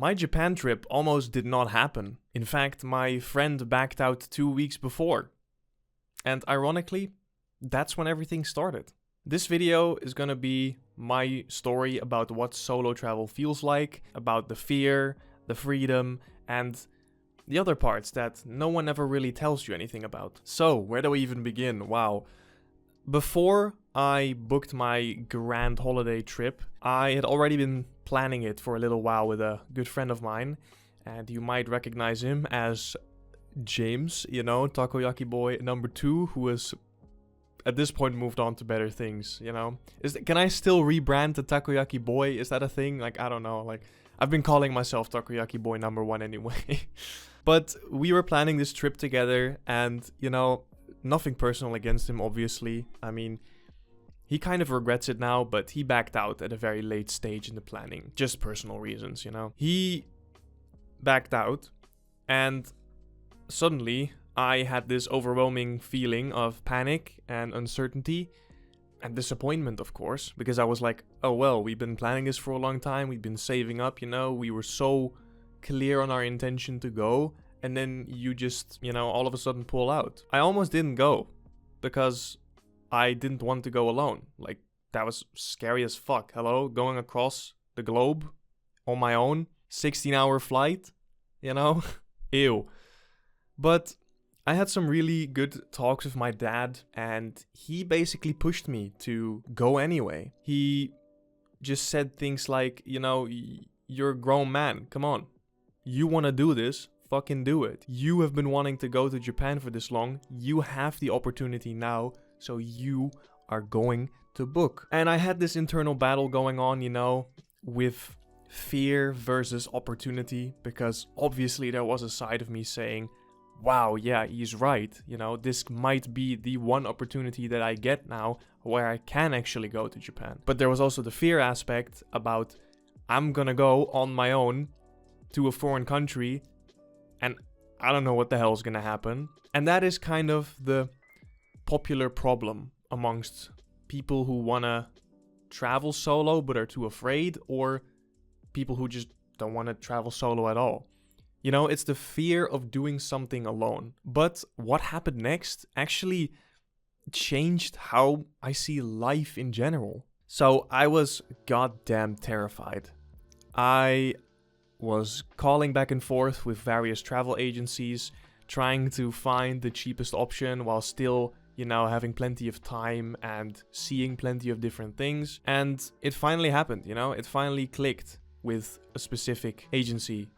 My Japan trip almost did not happen. In fact, my friend backed out 2 weeks before. And ironically, that's when everything started. This video is gonna be my story about what solo travel feels like, about the fear, the freedom, and the other parts that no one ever really tells you anything about. So, where do we even begin? Wow. Before I booked my grand holiday trip, I had already been planning it for a little while with a good friend of mine, and you might recognize him as James, you know, Takoyaki Boy number 2, who has at this point moved on to better things, you know. Can I still rebrand the Takoyaki Boy? Is that a thing? Like, I don't know. Like, I've been calling myself Takoyaki Boy number 1 anyway. But we were planning this trip together, and, you know, nothing personal against him, obviously. I mean, he kind of regrets it now, but he backed out at a very late stage in the planning. Just personal reasons, you know. He backed out, and suddenly I had this overwhelming feeling of panic and uncertainty and disappointment, of course, because I was like, oh well, we've been planning this for a long time, we've been saving up, you know, we were so clear on our intention to go, and then you just, you know, all of a sudden pull out. I almost didn't go because I didn't want to go alone. Like, that was scary as fuck. Hello, going across the globe on my own, 16-hour flight, you know? Ew. But I had some really good talks with my dad, and he basically pushed me to go anyway. He just said things like, you know, you're a grown man, come on. You want to do this, fucking do it. You have been wanting to go to Japan for this long. You have the opportunity now, so you are going to book. And I had this internal battle going on, you know, with fear versus opportunity, because obviously there was a side of me saying, wow, yeah, he's right. You know, this might be the one opportunity that I get now where I can actually go to Japan. But there was also the fear aspect about I'm gonna go on my own to a foreign country and I don't know what the hell is gonna happen. And that is kind of the popular problem amongst people who wanna travel solo but are too afraid, or people who just don't want to travel solo at all. You know, it's the fear of doing something alone. But what happened next actually changed how I see life in general. So I was goddamn terrified. I was calling back and forth with various travel agencies, trying to find the cheapest option while still, you know, having plenty of time and seeing plenty of different things. And it finally happened, you know, it finally clicked with a specific agency.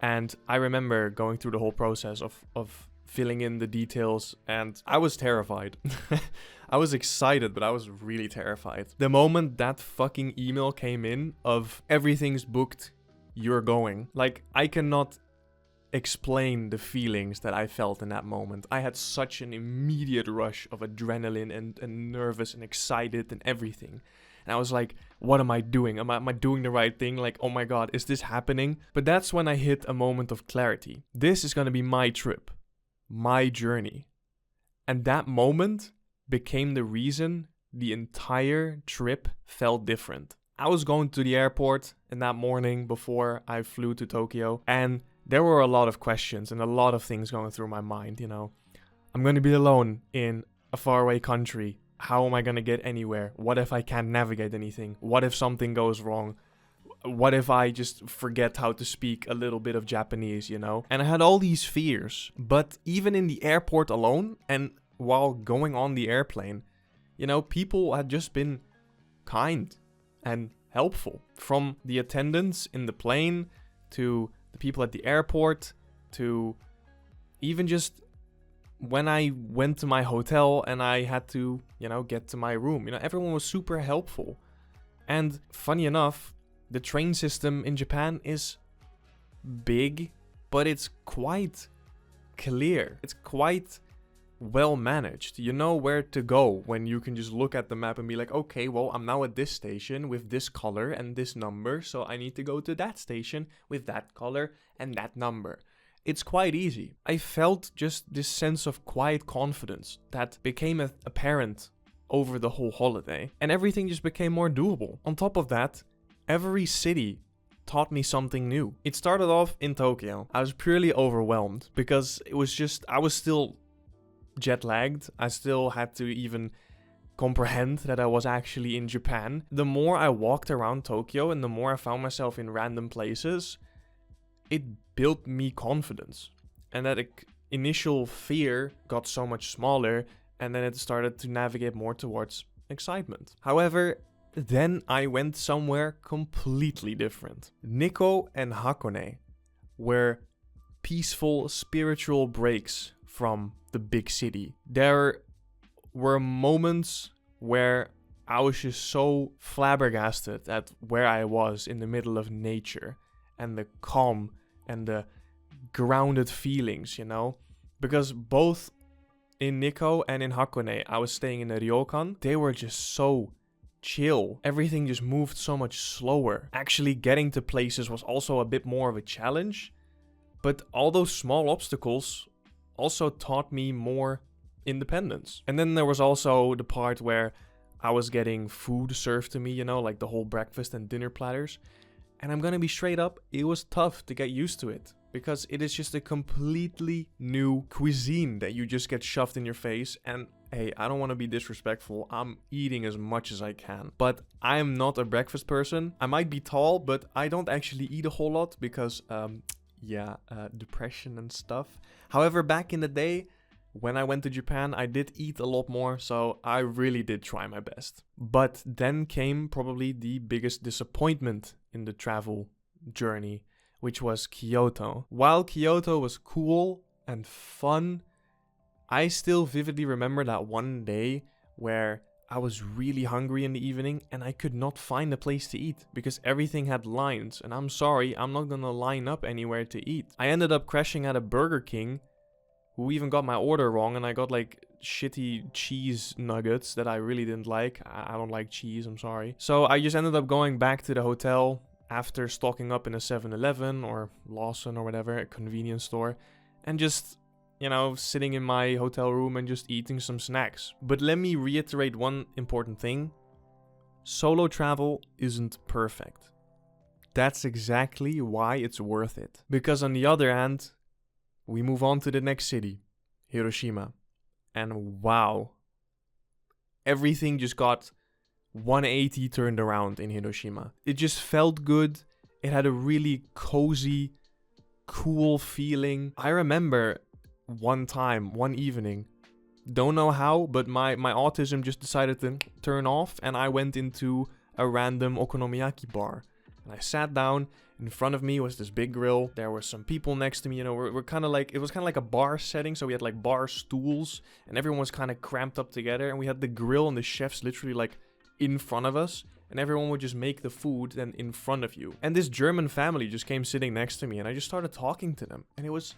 And I remember going through the whole process of filling in the details, and I was terrified. I was excited, but I was really terrified. The moment that fucking email came in of everything's booked, you're going. Like, I cannot explain the feelings that I felt in that moment. I had such an immediate rush of adrenaline and nervous and excited and everything. And I was like, what am I doing? Am I doing the right thing? Like, oh my god, is this happening? But that's when I hit a moment of clarity. This is gonna be my trip, my journey. And that moment became the reason the entire trip felt different. I was going to the airport in that morning before I flew to Tokyo, and there were a lot of questions and a lot of things going through my mind, you know. I'm gonna be alone in a faraway country. How am I gonna get anywhere? What if I can't navigate anything? What if something goes wrong? What if I just forget how to speak a little bit of Japanese, you know? And I had all these fears. But even in the airport alone, and while going on the airplane, you know, people had just been kind and helpful. From the attendants in the plane, to the people at the airport, to even just when I went to my hotel and I had to, you know, get to my room. You know, everyone was super helpful. And funny enough, the train system in Japan is big, but it's quite clear. It's quite well managed. You know where to go when you can just look at the map and be like, okay, well, I'm now at this station with this color and this number, so I need to go to that station with that color and that number. It's quite easy. I felt just this sense of quiet confidence that became apparent over the whole holiday, and everything just became more doable. On top of that, every city taught me something new. It started off in Tokyo. I was purely overwhelmed because it was just, I was still jet lagged. I still had to even comprehend that I was actually in Japan. The more I walked around Tokyo and the more I found myself in random places, it built me confidence. And that initial fear got so much smaller, and then it started to navigate more towards excitement. However, then I went somewhere completely different. Nikko and Hakone were peaceful spiritual breaks from the big city. There were moments where I was just so flabbergasted at where I was in the middle of nature and the calm and the grounded feelings, you know? Because both in Nikko and in Hakone, I was staying in a ryokan. They were just so chill. Everything just moved so much slower. Actually getting to places was also a bit more of a challenge. But all those small obstacles also taught me more independence. And then there was also the part where I was getting food served to me, you know, like the whole breakfast and dinner platters. And I'm gonna be straight up, it was tough to get used to it. Because it is just a completely new cuisine that you just get shoved in your face. And hey, I don't want to be disrespectful. I'm eating as much as I can. But I am not a breakfast person. I might be tall, but I don't actually eat a whole lot because, depression and stuff. However, back in the day, when I went to Japan, I did eat a lot more. So I really did try my best. But then came probably the biggest disappointment in the travel journey, which was Kyoto. While Kyoto was cool and fun, I still vividly remember that one day where I was really hungry in the evening and I could not find a place to eat because everything had lines. And I'm sorry, I'm not gonna line up anywhere to eat. I ended up crashing at a Burger King, who even got my order wrong, and I got like shitty cheese nuggets that I really didn't like. I don't like cheese, I'm sorry. So I just ended up going back to the hotel after stocking up in a 7-Eleven or Lawson or whatever, a convenience store, and just, you know, sitting in my hotel room and just eating some snacks. But let me reiterate one important thing. Solo travel isn't perfect. That's exactly why it's worth it. Because on the other hand, we move on to the next city, Hiroshima. And wow, everything just got 180 turned around in Hiroshima. It just felt good. It had a really cozy, cool feeling. I remember one time, one evening, don't know how, but my autism just decided to turn off, and I went into a random okonomiyaki bar. And I sat down. In front of me was this big grill. There were some people next to me, you know, we're kind of like, it was kind of like a bar setting. So we had like bar stools and everyone was kind of cramped up together. And we had the grill and the chefs literally like in front of us. And everyone would just make the food then in front of you. And this German family just came sitting next to me and I just started talking to them. And it was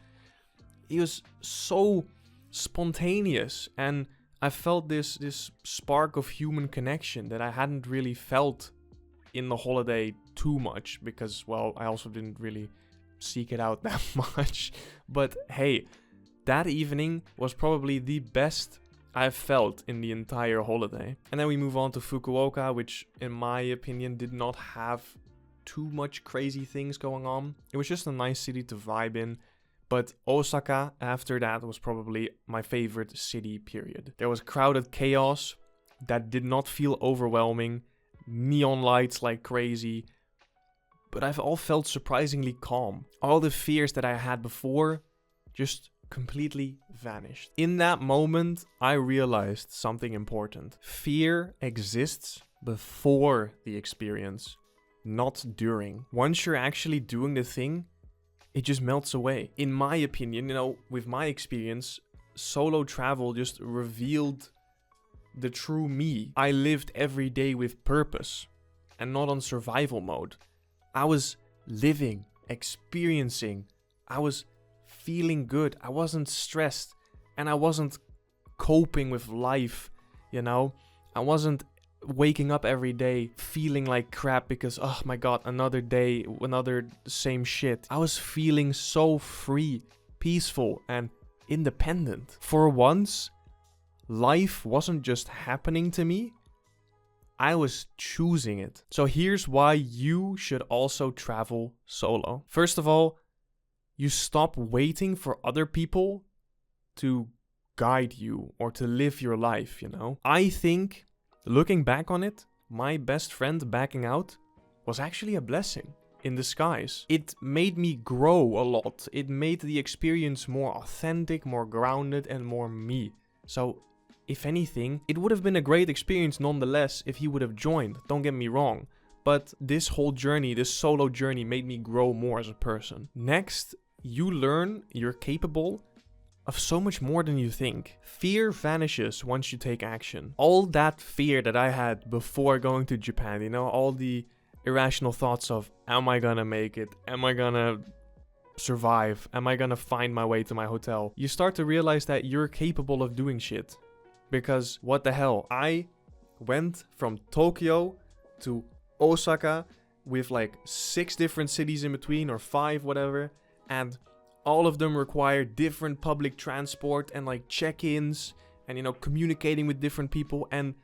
so spontaneous. And I felt this spark of human connection that I hadn't really felt in the holiday too much because, well, I also didn't really seek it out that much. But hey, that evening was probably the best I've felt in the entire holiday. And then we move on to Fukuoka, which in my opinion did not have too much crazy things going on. It was just a nice city to vibe in. But Osaka after that was probably my favorite city, period. There was crowded chaos that did not feel overwhelming. Neon lights like crazy, but I've all felt surprisingly calm. All the fears that I had before just completely vanished. In that moment, I realized something important. Fear exists before the experience, not during. Once you're actually doing the thing, it just melts away. In my opinion, you know, with my experience, solo travel just revealed the true me. I lived every day with purpose and not on survival mode. I was living, experiencing. I was feeling good. I wasn't stressed and I wasn't coping with life, you know. I wasn't waking up every day feeling like crap because, oh my god, another day, another same shit. I was feeling so free, peaceful and independent. For once, life wasn't just happening to me. I was choosing it. So here's why you should also travel solo. First of all, you stop waiting for other people to guide you or to live your life, you know? I think, looking back on it, my best friend backing out was actually a blessing in disguise. It made me grow a lot. It made the experience more authentic, more grounded, and more me. So, if anything, it would have been a great experience nonetheless if he would have joined, don't get me wrong. But this whole journey, this solo journey, made me grow more as a person. Next, you learn you're capable of so much more than you think. Fear vanishes once you take action. All that fear that I had before going to Japan, you know, all the irrational thoughts of, am I gonna make it? Am I gonna survive? Am I gonna find my way to my hotel? You start to realize that you're capable of doing shit. Because what the hell? I went from Tokyo to Osaka with like 6 different cities in between, or 5, whatever, and all of them require different public transport and like check-ins and, you know, communicating with different people, and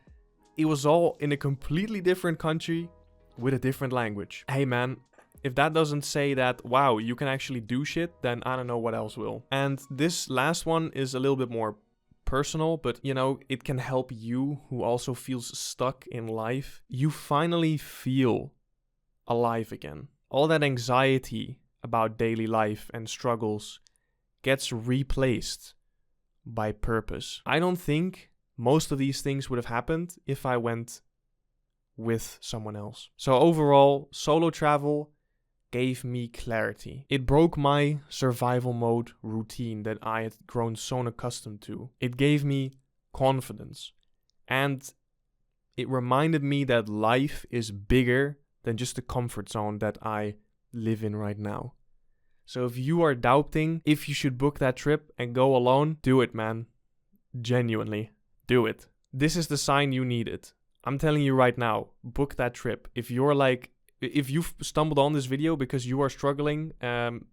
it was all in a completely different country with a different language. Hey man, if that doesn't say that, wow, you can actually do shit, then I don't know what else will. And this last one is a little bit more personal, but you know, it can help you who also feels stuck in life. You finally feel alive again. All that anxiety about daily life and struggles gets replaced by purpose. I don't think most of these things would have happened if I went with someone else. So overall, solo travel gave me clarity. It broke my survival mode routine that I had grown so accustomed to. It gave me confidence. And it reminded me that life is bigger than just the comfort zone that I live in right now. So if you are doubting if you should book that trip and go alone, do it, man. Genuinely, do it. This is the sign you needed. I'm telling you right now, book that trip. If you've stumbled on this video because you are struggling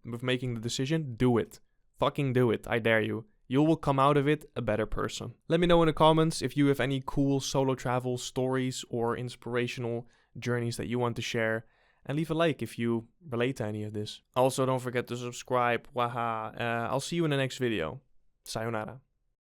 with making the decision, do it. Fucking do it. I dare you. You will come out of it a better person. Let me know in the comments if you have any cool solo travel stories or inspirational journeys that you want to share. And leave a like if you relate to any of this. Also, don't forget to subscribe. Waha. I'll see you in the next video. Sayonara.